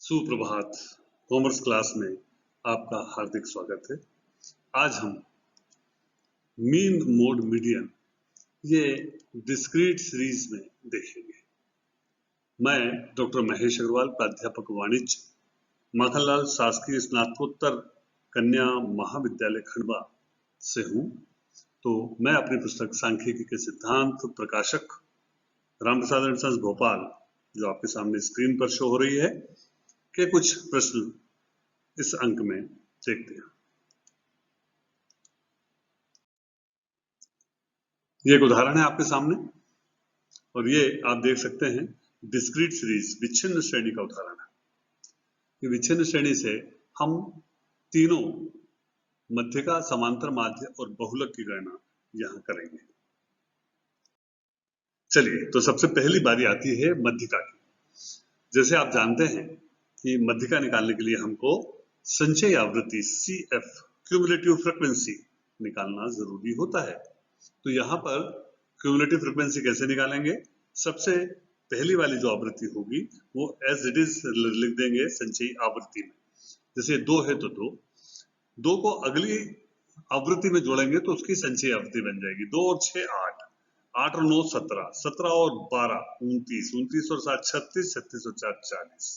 सुप्रभात। Commerce class में आपका हार्दिक स्वागत है। आज हम मीन मोड मीडियन ये डिस्क्रीट सीरीज में देखेंगे। मैं डॉक्टर महेश अग्रवाल, प्राध्यापक वाणिज्य, माखनलाल शासकीय स्नातकोत्तर कन्या महाविद्यालय खंडवा से हूँ। तो मैं अपनी पुस्तक सांख्यिकी के सिद्धांत, प्रकाशक रामप्रसाद एंड सन्स भोपाल, जो आपके सामने स्क्रीन पर शो हो रही है, के कुछ प्रश्न इस अंक में देखते हैं। ये एक उदाहरण है आपके सामने और ये आप देख सकते हैं डिस्क्रीट सीरीज विच्छिन्न श्रेणी का उदाहरण है। ये विच्छिन्न श्रेणी से हम तीनों मध्यिका, समांतर माध्य और बहुलक की गणना यहां करेंगे। चलिए, तो सबसे पहली बारी आती है मध्यिका की। जैसे आप जानते हैं कि मध्यिका निकालने के लिए हमको संचयी आवृत्ति CF, क्यूमुलेटिव फ्रीक्वेंसी, निकालना जरूरी होता है। तो यहाँ पर क्यूमुलेटिव फ्रीक्वेंसी कैसे निकालेंगे? सबसे पहली वाली जो आवृत्ति होगी वो एज इट इज लिख देंगे संचयी आवृत्ति में। जैसे 2 है तो 2 को अगली आवृत्ति में जोड़ेंगे तो उसकी संचयी आवृत्ति बन जाएगी। 2 और 6 8, 8 और 9 17, 17 और 12 29, 29 और 7 36, 36 और 4 40।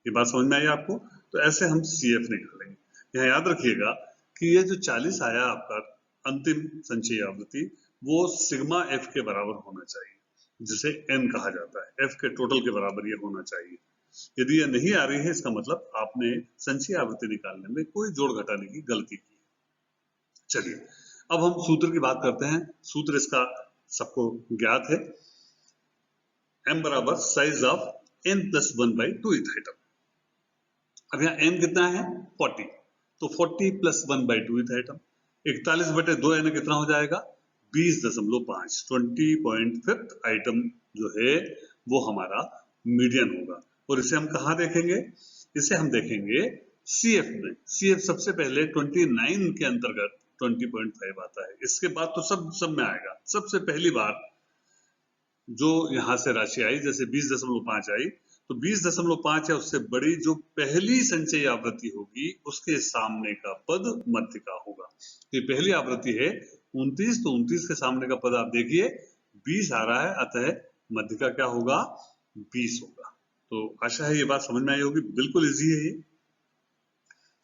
ये बात समझ में आई आपको? तो ऐसे हम CF निकालेंगे। यहाँ याद रखिएगा कि ये जो 40 आया आपका अंतिम संचयी आवृत्ति, वो सिग्मा F के बराबर होना चाहिए, जिसे N कहा जाता है। F के टोटल के बराबर ये होना चाहिए। यदि ये नहीं आ रही है, इसका मतलब आपने संचयी आवृत्ति निकालने में कोई जोड़ घटाने की गलती की। चलिए, अब हम सूत्र की बात करते हैं। सूत्र इसका सबको ज्ञात है। M बराबर size of N + 1/2 ith item. अब यहाँ n कितना है? 40, तो 40 + 1/2 ith आइटम। 41/2 यानी कितना हो जाएगा? 20.5। 20.5 आइटम जो है वो हमारा मीडियन होगा। और इसे हम कहाँ देखेंगे? इसे हम देखेंगे CF में। CF सबसे पहले 29 के अंतर्गत 20.5 आता है। इसके बाद तो सब में आएगा। सबसे पहली बार जो यहाँ से राशि आई, जैसे 20.5 आई, तो 20.5 या उससे बड़ी जो पहली संचयी आवृत्ति होगी उसके सामने का पद मध्यिका होगा। तो ये पहली आवृत्ति है 29, तो 29 के सामने का पद आप देखिए 20 आ रहा है, अतः मध्यिका क्या होगा? 20 होगा। तो आशा है ये बात समझ में आई होगी। बिल्कुल इजी है ये।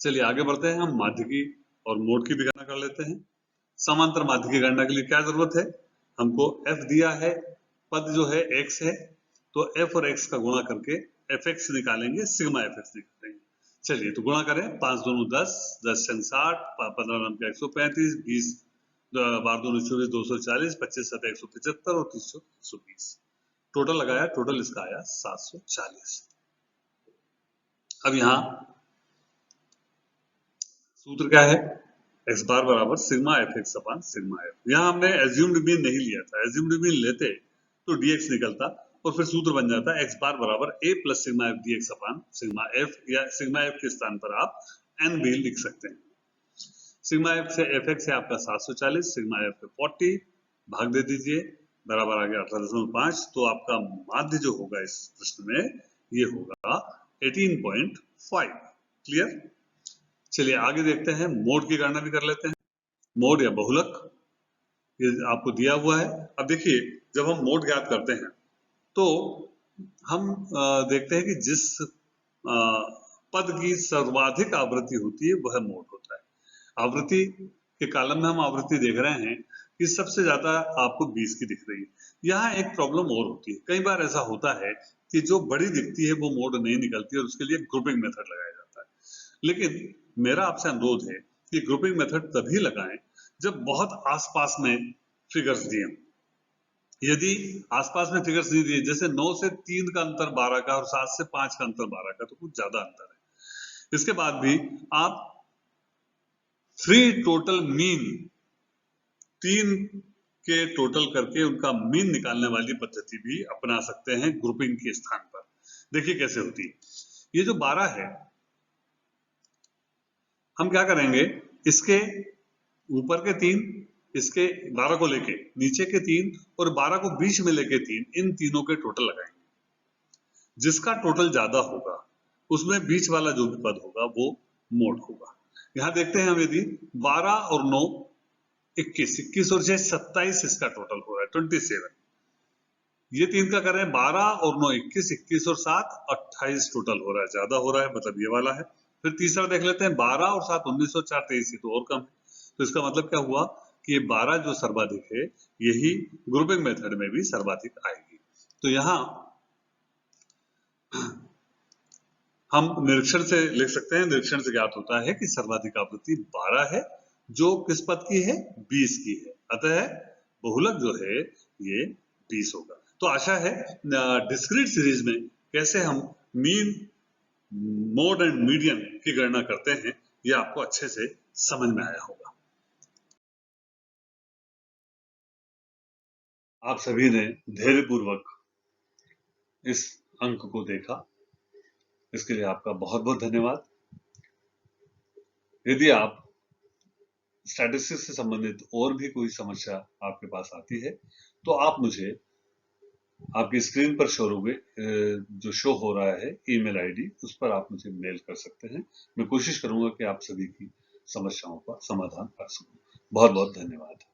चलिए आगे बढ़ते हैं। हम माध्यिकी और मोड की भी गणना कर लेते हैं। समांतर माध्य की गणना के लिए क्या जरूरत है? हमको F दिया है, पद जो है X है, तो F और X का गुणा करके Fx निकालेंगे, सिग्मा Fx निकालेंगे। चलिए, तो गुणा करें। 5 दूनी 10, 10 छंग 60, 15 नम 135, 20 12 दूनी 24, 240, 25 7 175 और 30 120। टोटल लगाया, टोटल इसका आया 740। अब यहाँ सूत्र क्या है? x बार बराबर सिग्मा Fx अपान सिग्मा F। यहाँ हमने एज्यूम्ड मीन नहीं लिया था। एज्यूम्ड मीन लेते तो dx निकलता और फिर सूत्र बन जाता x बार बराबर a + sigma F dx upon sigma F, या सिग्मा F के स्थान पर आप n भी लिख सकते हैं। सिग्मा F से Fx है आपका 740, सिग्मा F पे 40, भाग दे दीजिए, बराबर आ गया 18.5। तो आपका माध्य जो होगा इस प्रश्न में ये होगा 18.5। क्लियर? चलिए आगे देखते हैं। मोड की गणना भी कर लेते हैं। मोड या बहुलक ये आपको दिया हुआ है। अब देखिए, जब हम मोड ज्ञात करते हैं तो हम देखते हैं कि जिस पद की सर्वाधिक आवृत्ति होती है वह मोड होता है। आवृत्ति के कॉलम में हम आवृत्ति देख रहे हैं कि सबसे ज्यादा आपको 20 की दिख रही है। यहाँ एक प्रॉब्लम और होती है। कई बार ऐसा होता है कि जो बड़ी दिखती है वो मोड नहीं निकलती और उसके लिए ग्रुपिंग मेथड लगाया जाता है। लेकिन मेरा आपसे अनुरोध है कि ग्रुपिंग मेथड तभी लगाएं जब बहुत आसपास में फिगर्स दिए। यदि आसपास में फिगर्स नहीं दिए, जैसे 9 से 3 का अंतर 12 का और 7 से 5 का अंतर 12 का, तो कुछ ज्यादा अंतर है। इसके बाद भी आप फ्री टोटल मीन 3 के टोटल करके उनका मीन निकालने वाली पद्धति भी अपना सकते हैं ग्रुपिंग के स्थान पर। देखिए कैसे होती है। ये जो 12 है, हम क्या करेंगे, इसके ऊपर के 3, इसके 12 को लेके नीचे के 3 और 12 को बीच में लेके 3, इन तीनों के टोटल लगाएंगे। जिसका टोटल ज्यादा होगा उसमें बीच वाला जो भी पद होगा वो मोड होगा। यहाँ देखते हैं हम, यदि 12 और 9 21, 21 और 6 27 इसका टोटल हो रहा है 27। ये तीन का कर रहे हैं 12 और 9 21, 21 और 7 28 टोटल हो रहा है, ज्यादा हो रहा है, मतलब ये वाला है। फिर तीसरा देख लेते हैं 12 और 7 19 और 4 23, तो और कम है। तो इसका मतलब क्या हुआ कि ये 12 जो सर्वाधिक है यही ग्रुपिंग मेथड में भी सर्वाधिक आएगी। तो यहाँ हम निरीक्षण से लिख सकते हैं, निरीक्षण से ज्ञात होता है कि सर्वाधिक आवृत्ति 12 है, जो किस पद की है, 20 की है। अतः बहुलक जो है ये 20 होगा। तो आशा है डिस्क्रीट सीरीज में कैसे हम मीन, मोड एंड मीडियन की गणना करते हैं ये आपको अच्छे से समझ में आया होगा। आप सभी ने धैर्यपूर्वक इस अंक को देखा, इसके लिए आपका बहुत बहुत धन्यवाद। यदि आप स्टैटिस्टिक्स से संबंधित और भी कोई समस्या आपके पास आती है तो आप मुझे आपकी स्क्रीन पर जो शो हो रहा है ईमेल आईडी, उस पर आप मुझे मेल कर सकते हैं। मैं कोशिश करूंगा कि आप सभी की समस्याओं का समाधान कर सकूं। बहुत बहुत धन्यवाद।